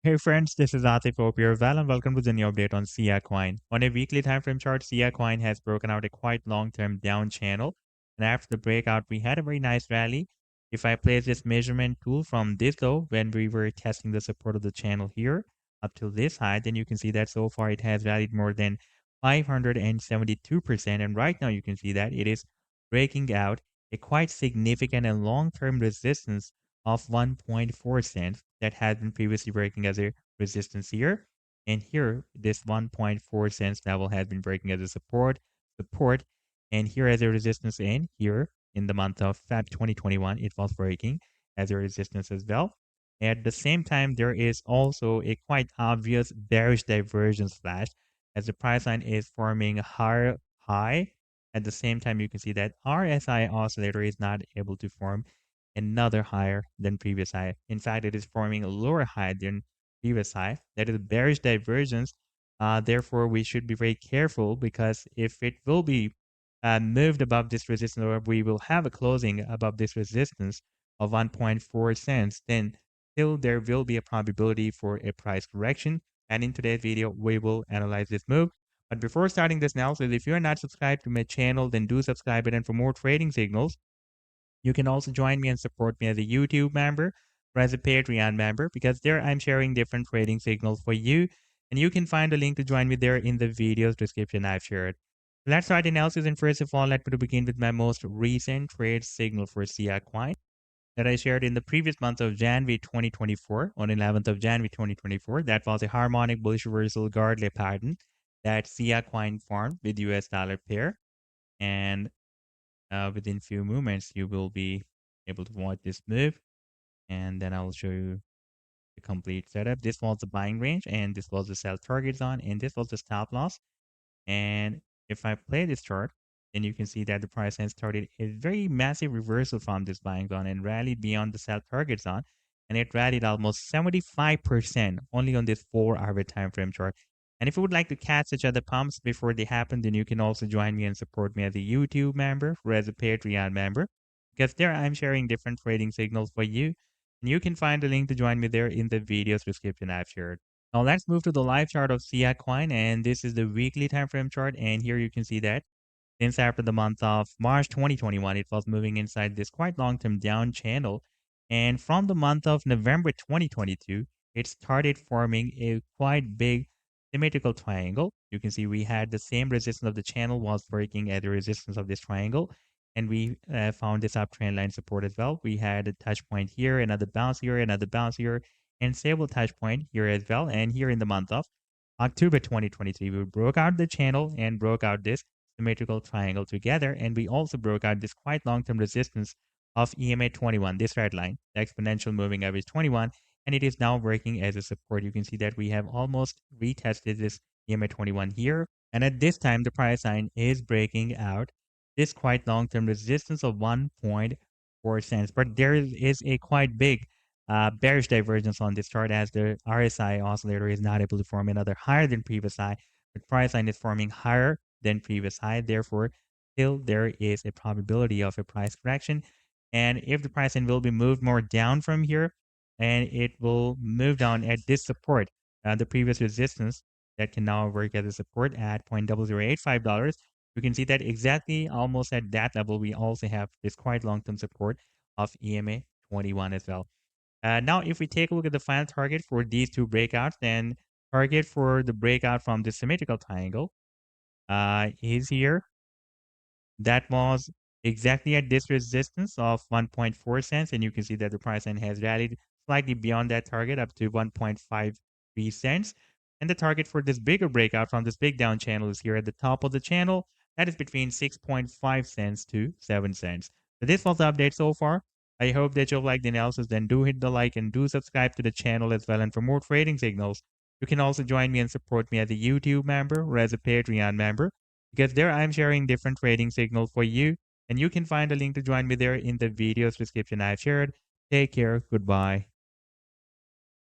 Hey friends, this is Atif. Hope you're well and welcome to the new update on Siacoin. On a weekly time frame chart, Siacoin has broken out a quite long-term down channel. And after the breakout, we had a very nice rally. If I place this measurement tool from this low when we were testing the support of the channel here up to this high, then you can see that so far it has rallied more than 572%. And right now you can see that it is breaking out a quite significant and long-term resistance of 1.4 cents that had been previously breaking as a resistance here. And here, this 1.4 cents level has been breaking as a support, and here as a resistance, and here in the month of Feb 2021, it was breaking as a resistance as well. At the same time, there is also a quite obvious bearish divergence flash as the price line is forming a higher high. At the same time, you can see that RSI oscillator is not able to form another higher than previous high. In fact, it is forming a lower high than previous high. That is a bearish divergence. Therefore, we should be very careful because if it will be moved above this resistance, or we will have a closing above this resistance of 1.4 cents, then still there will be a probability for a price correction. And in today's video, we will analyze this move. But before starting this analysis, if you are not subscribed to my channel, then do subscribe it. And for more trading signals, you can also join me and support me as a YouTube member or as a Patreon member because there I'm sharing different trading signals for you. And you can find a link to join me there in the video's description I've shared. Let's start the analysis. And first of all, let me begin with my most recent trade signal for Siacoin that I shared in the previous month of January 2024, on 11th of January 2024. That was a harmonic bullish reversal Gardley pattern that Siacoin formed with US dollar pair. And within few moments, you will be able to watch this move. And then I'll show you the complete setup. This was the buying range, and this was the sell target zone, and this was the stop loss. And if I play this chart, then you can see that the price has started a very massive reversal from this buying zone and rallied beyond the sell target zone. And it rallied almost 75% only on this 4-hour time frame chart. And if you would like to catch such other pumps before they happen, then you can also join me and support me as a YouTube member or as a Patreon member. Because there I'm sharing different trading signals for you. And you can find the link to join me there in the video's description I've shared. Now let's move to the live chart of Siacoin, and this is the weekly time frame chart. And here you can see that since after the month of March 2021, it was moving inside this quite long-term down channel. And from the month of November 2022, it started forming a quite big symmetrical triangle. You can see we had the same resistance of the channel was breaking at the resistance of this triangle. And we found this uptrend line support as well. We had a touch point here, another bounce here, another bounce here, and stable touch point here as well. And here in the month of October 2023, we broke out the channel and broke out this symmetrical triangle together. And we also broke out this quite long-term resistance of EMA 21, this red line, the exponential moving average 21, and it is now working as a support. You can see that we have almost retested this EMA 21 here. And at this time, the price line is breaking out this quite long-term resistance of 1.4 cents. But there is a quite big bearish divergence on this chart as the RSI oscillator is not able to form another higher than previous high. The price line is forming higher than previous high. Therefore, still there is a probability of a price correction. And if the price line will be moved more down from here, and it will move down at this support, the previous resistance that can now work as a support at $0.0085. You can see that exactly almost at that level, we also have this quite long-term support of EMA 21 as well. Now, if we take a look at the final target for these two breakouts, then target for the breakout from the symmetrical triangle is here. That was exactly at this resistance of 1.4 cents. And you can see that the price line has rallied slightly beyond that target up to 1.53 cents. And the target for this bigger breakout from this big down channel is here at the top of the channel. That is between 6.5 cents to 7 cents. So this was the update so far. I hope that you'll like the analysis. Then do hit the like and do subscribe to the channel as well. And for more trading signals, you can also join me and support me as a YouTube member or as a Patreon member because there I'm sharing different trading signals for you. And you can find a link to join me there in the video's description I've shared. Take care. Goodbye.